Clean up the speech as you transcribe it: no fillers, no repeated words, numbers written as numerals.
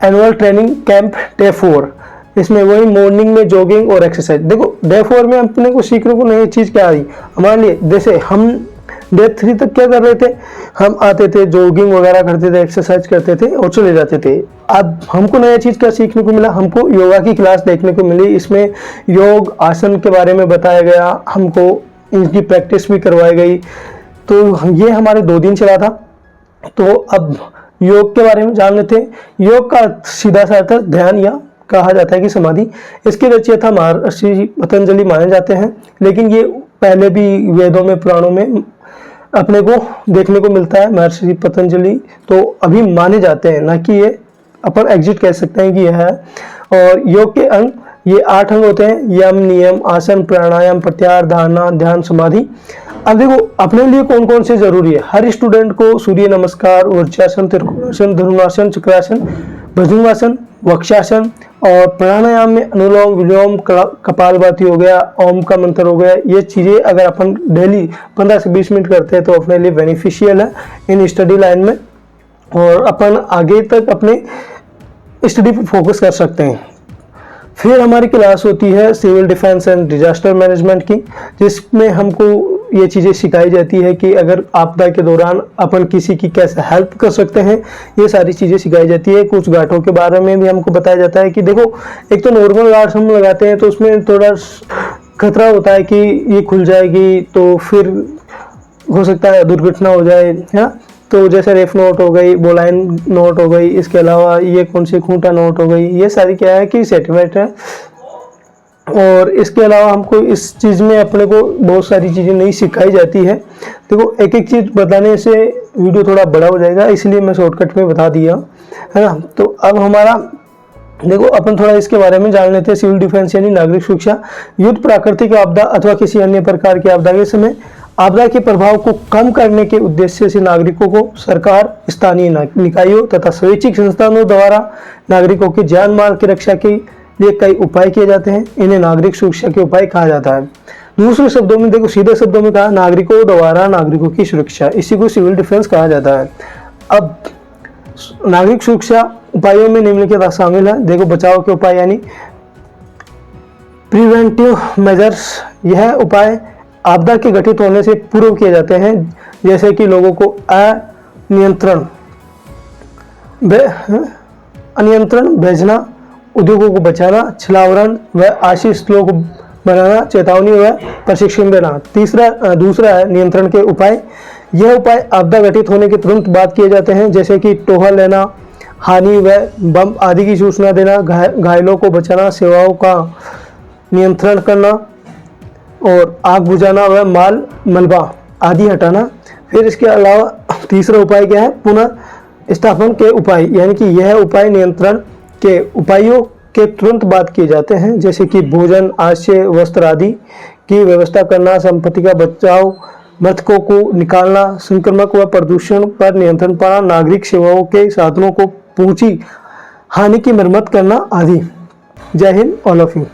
Annual training camp day 4, इसमें वही morning में जॉगिंग और एक्सरसाइज। देखो डे 4 में अपने को सीखने को नई चीज़ क्या आई हमारे लिए, जैसे हम डे 3 तक क्या कर रहे थे, हम आते थे जॉगिंग वगैरह करते थे, एक्सरसाइज करते थे और चले जाते थे। अब हमको नया चीज़ क्या सीखने को मिला, हमको योगा की क्लास देखने को मिली। इसमें योग आसन के बारे में बताया गया, हमको इनकी प्रैक्टिस भी करवाई गई। तो ये हमारे 2 दिन चला था। तो अब योग के बारे में जान लेते हैं। योग का सीधा सा अर्थ ध्यान या कहा जाता है कि समाधि। इसके रचयिता महर्षि पतंजलि माने जाते हैं, लेकिन ये पहले भी वेदों में पुराणों में अपने को देखने को मिलता है महर्षि पतंजलि, तो अभी माने जाते हैं, ना कि ये अपन एग्जिट कह सकते हैं कि यह है। और योग के अंग, ये 8 अंग होते हैं, यम, नियम, आसन, प्राणायाम, प्रत्याहार, धारणा, ध्यान, समाधि। अब देखो अपने लिए कौन कौन से जरूरी है। हर स्टूडेंट को सूर्य नमस्कार, ऊर्जासन, त्रिकोणासन, धनुरासन, चक्रासन, भुजंगासन, वक्षासन और प्राणायाम में अनुलोम विलोम, कपालभाति हो गया, ओम का मंत्र हो गया, ये चीज़ें अगर अपन डेली 15 से 20 मिनट करते हैं तो अपने लिए बेनिफिशियल है इन स्टडी लाइन में, और अपन आगे तक अपने स्टडी पर फोकस कर सकते हैं। फिर हमारी क्लास होती है civil defence and disaster management की, जिसमें हमको ये चीज़ें सिखाई जाती है कि अगर आपदा के दौरान अपन किसी की कैसे हेल्प कर सकते हैं, ये सारी चीज़ें सिखाई जाती है। कुछ गांठों के बारे में भी हमको बताया जाता है कि देखो एक तो नॉर्मल गांठ हम लगाते हैं तो उसमें थोड़ा खतरा होता है कि ये खुल जाएगी तो फिर हो सकता है दुर्घटना हो जाए, है ना। तो जैसे रेफ नोट हो गई, बोलाइन नोट हो गई, इसके अलावा ये कौन सी खूंटा नोट हो गई, ये सारी क्या है कि सेंटीमेंट है। और इसके अलावा हमको इस चीज़ में अपने को बहुत सारी चीज़ें नई सिखाई जाती है। देखो एक एक चीज़ बताने से वीडियो थोड़ा बड़ा हो जाएगा, इसलिए मैं शॉर्टकट में बता दिया, है ना। तो अब हमारा देखो अपन थोड़ा इसके बारे में जान लेते हैं। सिविल डिफेंस यानी नागरिक सुरक्षा। युद्ध, प्राकृतिक आपदा अथवा किसी अन्य प्रकार की आपदा के समय आपदा के प्रभाव को कम करने के उद्देश्य से नागरिकों को सरकार, स्थानीय निकायों तथा स्वैच्छिक संस्थानों द्वारा नागरिकों की जान माल की रक्षा के लिए कई उपाय किए जाते हैं। इन्हें नागरिक सुरक्षा के उपाय कहा जाता है। दूसरे शब्दों में देखो, सीधे शब्दों में कहा, नागरिकों द्वारा नागरिकों की सुरक्षा, इसी को सिविल डिफेंस कहा जाता है। अब नागरिक सुरक्षा उपायों में निम्नलिखित शामिल है। देखो बचाव के उपाय यानी प्रिवेंटिव मेजर्स, यह उपाय आपदा के घटित होने से पूर्व किए जाते हैं, जैसे कि लोगों को अनियंत्रण भेजना, उद्योगों को बचाना, छलावरण व आश्रय स्थलों को बनाना, चेतावनी व प्रशिक्षण देना। दूसरा है नियंत्रण के उपाय। यह उपाय आपदा घटित होने के तुरंत बाद किए जाते हैं, जैसे कि टोहा लेना, हानि व बम आदि की सूचना देना, घायलों को बचाना, सेवाओं का नियंत्रण करना और आग बुझाना व माल मलबा आदि हटाना। फिर इसके अलावा तीसरा उपाय क्या है, पुनः स्थापन के उपाय, यानी कि यह उपाय नियंत्रण के उपायों के तुरंत बाद किए जाते हैं, जैसे कि भोजन, आश्रय, वस्त्र आदि की व्यवस्था करना, संपत्ति का बचाव, मृतकों को निकालना, संक्रमण व प्रदूषण पर नियंत्रण पाना, नागरिक सेवाओं के साधनों को पहुंची हानि की मरम्मत करना आदि। जय हिंद ऑल ऑफ यू।